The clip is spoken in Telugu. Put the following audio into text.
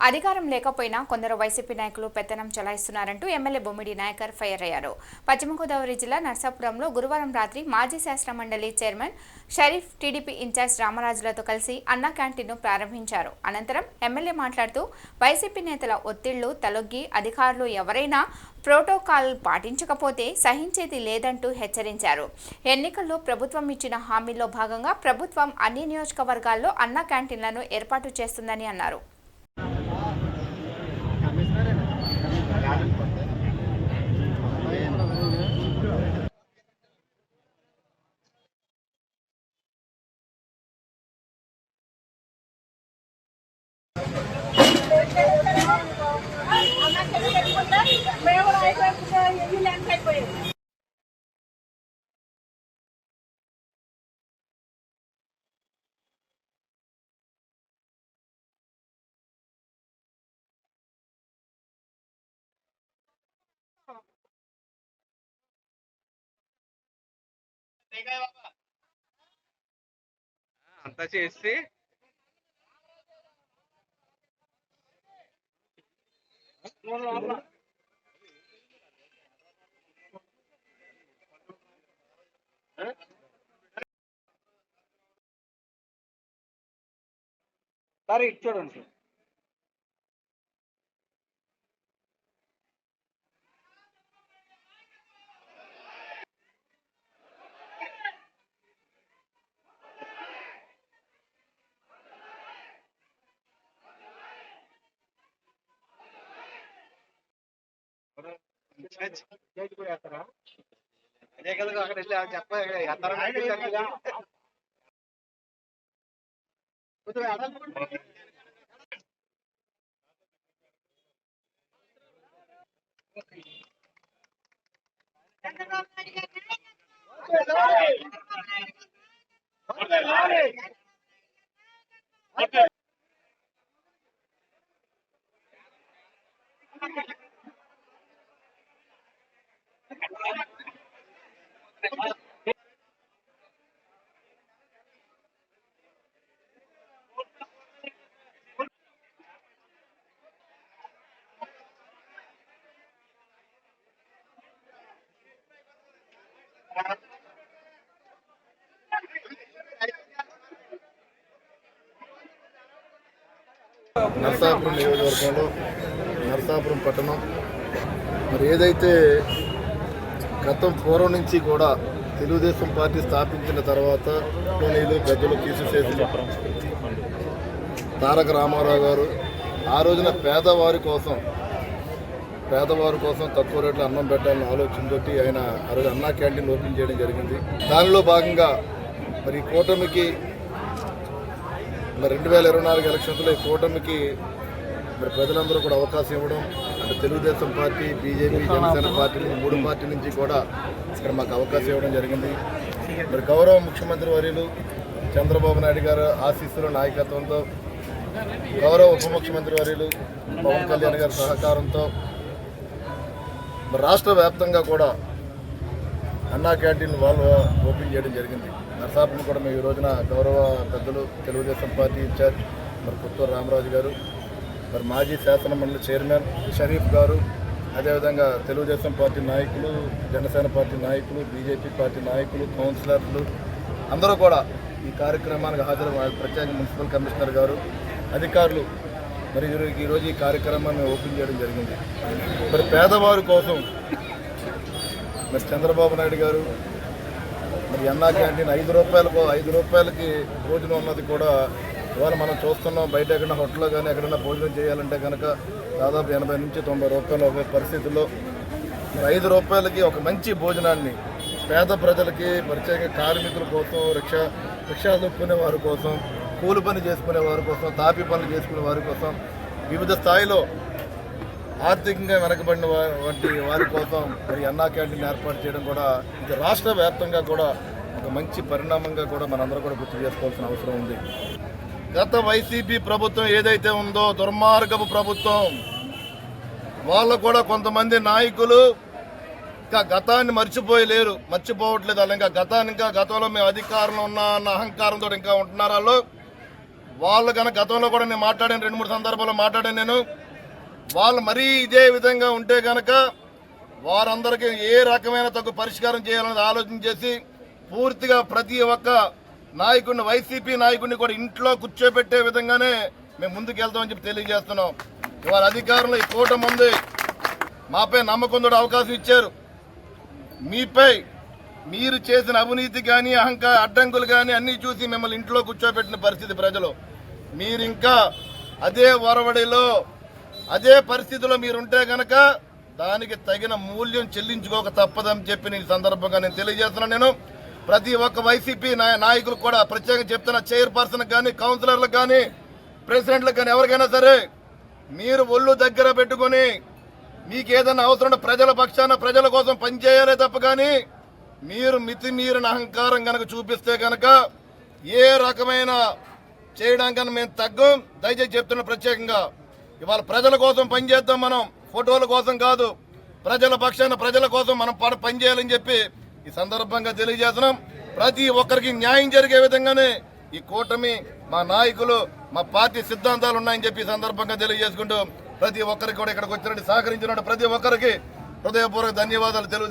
అధికారం లేకపోయినా కొందరు వైసీపీ నాయకులు పెత్తనం చలాయిస్తున్నారంటూ ఎమ్మెల్యే బొమ్మిడి నాయకర్ ఫైర్ అయ్యారు. పశ్చిమ గోదావరి జిల్లా నర్సాపురంలో గురువారం రాత్రి మాజీ శాసన మండలి చైర్మన్ షరీఫ్, టీడీపీ ఇన్ఛార్జ్ రామరాజులతో కలిసి అన్నా క్యాంటీన్ను ప్రారంభించారు. అనంతరం ఎమ్మెల్యే మాట్లాడుతూ వైసీపీ నేతల ఒత్తిళ్లు తలొగ్గి అధికారులు ఎవరైనా ప్రోటోకాల్ పాటించకపోతే సహించేది లేదంటూ హెచ్చరించారు. ఎన్నికల్లో ప్రభుత్వం ఇచ్చిన హామీల్లో భాగంగా ప్రభుత్వం అన్ని నియోజకవర్గాల్లో అన్నా క్యాంటీన్లను ఏర్పాటు చేస్తుందని అన్నారు. అంతా చేసి సరే ఇటు చూడండి. అదే కదా అక్కడ వెళ్ళి చెప్ప నర్సాపురం నియోజకవర్గంలో నర్సాపురం పట్టణం మరి ఏదైతే గతం పూర్వం నుంచి కూడా తెలుగుదేశం పార్టీ స్థాపించిన తర్వాత నీళ్ళు పెద్దలు తీసిసేసిన తారక రామారావు గారు ఆ రోజున పేదవారి కోసం తక్కువ రేట్లో అన్నం పెట్టాలని ఆలోచనతోటి ఆయన ఆ రోజు అన్నా క్యాంటీన్ ఓపెన్ చేయడం జరిగింది. దానిలో భాగంగా మరి కూటమికి మరి 2024 ఎలక్షన్స్లో ఈ కూటమికి మరి ప్రజలందరూ కూడా అవకాశం ఇవ్వడం, అంటే తెలుగుదేశం పార్టీ, బీజేపీ, జనసేన పార్టీలు 3 పార్టీల నుంచి కూడా ఇక్కడ మాకు అవకాశం ఇవ్వడం జరిగింది. మరి గౌరవ ముఖ్యమంత్రి వర్యులు చంద్రబాబు నాయుడు గారు ఆశీస్సుల నాయకత్వంతో, గౌరవ ఉప ముఖ్యమంత్రి వర్యులు పవన్ కళ్యాణ్ గారి సహకారంతో మరి రాష్ట్ర వ్యాప్తంగా కూడా అన్నా క్యాంటీన్ వాళ్ళు ఓపెన్ చేయడం జరిగింది. నర్సాపురం కూడా మేము ఈ రోజున గౌరవ పెద్దలు తెలుగుదేశం పార్టీ ఇన్ఛార్జ్ మరి పుత్తూరు రామరాజు గారు, మరి మాజీ శాసన మండలి చైర్మన్ షరీఫ్ గారు, అదేవిధంగా తెలుగుదేశం పార్టీ నాయకులు, జనసేన పార్టీ నాయకులు, బీజేపీ పార్టీ నాయకులు, కౌన్సిలర్లు అందరూ కూడా ఈ కార్యక్రమానికి హాజరు, ప్రత్యేక మున్సిపల్ కమిషనర్ గారు, అధికారులు మరి ఈరోజు ఈ కార్యక్రమాన్ని ఓపెన్ చేయడం జరిగింది. మరి పేదవారి కోసం మరి చంద్రబాబు నాయుడు గారు మరి అన్నా క్యాంటీన్ 5 రూపాయలకి భోజనం ఉన్నది కూడా ఇవాళ మనం చూస్తున్నాం. బయట ఎక్కడైనా హోటల్లో కానీ ఎక్కడైనా భోజనం చేయాలంటే కనుక దాదాపు 80 నుంచి 90 రూపాయలు ఒక పరిస్థితుల్లో మరి 5 రూపాయలకి ఒక మంచి భోజనాన్ని పేద ప్రజలకి, ప్రత్యేక కార్మికుల కోసం, రిక్షా దొక్కునే వారి కోసం, కూలి పని చేసుకునే వారి కోసం, తాపి పనులు చేసుకునే వారి కోసం, వివిధ స్థాయిలో ఆర్థికంగా వెనకబడిన వంటి వారి కోసం మరి అన్నా క్యాంటీన్ ఏర్పాటు చేయడం కూడా ఇది రాష్ట్ర వ్యాప్తంగా కూడా ఒక మంచి పరిణామంగా కూడా మనందరూ కూడా గుర్తు చేసుకోవాల్సిన అవసరం ఉంది. గత వైసీపీ ప్రభుత్వం ఏదైతే ఉందో దుర్మార్గపు ప్రభుత్వం, వాళ్ళు కూడా కొంతమంది నాయకులు ఇంకా గతాన్ని మర్చిపోవట్లేదు. అలా ఇంకా గతంలో మేము అధికారంలో ఉన్నా అన్న అహంకారంతో ఇంకా ఉంటున్నారు. వాళ్ళు కనుక గతంలో కూడా నేను మాట్లాడాను, 2-3 సందర్భాల్లో మాట్లాడాను నేను. వాళ్ళు మరీ ఇదే విధంగా ఉంటే కనుక వారందరికీ ఏ రకమైన తగు పరిష్కారం చేయాలనేది ఆలోచన చేసి పూర్తిగా ప్రతి ఒక్క నాయకుడిని, వైసీపీ నాయకుడిని కూడా ఇంట్లో కూర్చోబెట్టే విధంగానే మేము ముందుకు వెళ్తామని చెప్పి తెలియజేస్తున్నాం. ఇవాళ అధికారంలో ఈ కూటమి ఉంది, మాపై నమ్మకంతో అవకాశం ఇచ్చారు. మీపై మీరు చేసిన అవినీతి కానీ అడ్డంకులు కానీ అన్నీ చూసి మిమ్మల్ని ఇంట్లో కూర్చోబెట్టిన పరిస్థితి ప్రజలు. మీరు ఇంకా అదే వరవడిలో అదే పరిస్థితిలో మీరుంటే కనుక దానికి తగిన మూల్యం చెల్లించుకోక తప్పదని చెప్పి ఈ సందర్భంగా నేను తెలియజేస్తున్నాను. నేను ప్రతి ఒక్క వైసీపీ నాయకులు కూడా ప్రత్యేకంగా చెప్తున్న, చైర్పర్సన్ కానీ, కౌన్సిలర్లకు కానీ, ప్రెసిడెంట్లకు కానీ ఎవరికైనా సరే మీరు ఒళ్ళు దగ్గర పెట్టుకొని మీకు ఏదైనా అవసరం ప్రజల పక్షాన ప్రజల కోసం పనిచేయాలే తప్ప కానీ మీరు మితిమీరిన అహంకారం కనుక చూపిస్తే కనుక ఏ రకమైన చేయడానికి మేము తగ్గం. దయచేసి చెప్తున్న ప్రత్యేకంగా ఇవాళ ప్రజల కోసం పనిచేద్దాం, మనం ఫోటోల కోసం కాదు, ప్రజల పక్షాన ప్రజల కోసం మనం పనిచేయాలని చెప్పి ఈ సందర్భంగా తెలియజేస్తున్నాం. ప్రతి ఒక్కరికి న్యాయం జరిగే విధంగానే ఈ కూటమి, మా నాయకులు, మా పార్టీ సిద్ధాంతాలు ఉన్నాయని చెప్పి ఈ సందర్భంగా తెలియజేసుకుంటూ ప్రతి ఒక్కరికి కూడా ఇక్కడికి వచ్చినట్టు సహకరించినట్టు ప్రతి ఒక్కరికి హృదయపూర్వక ధన్యవాదాలు తెలుగు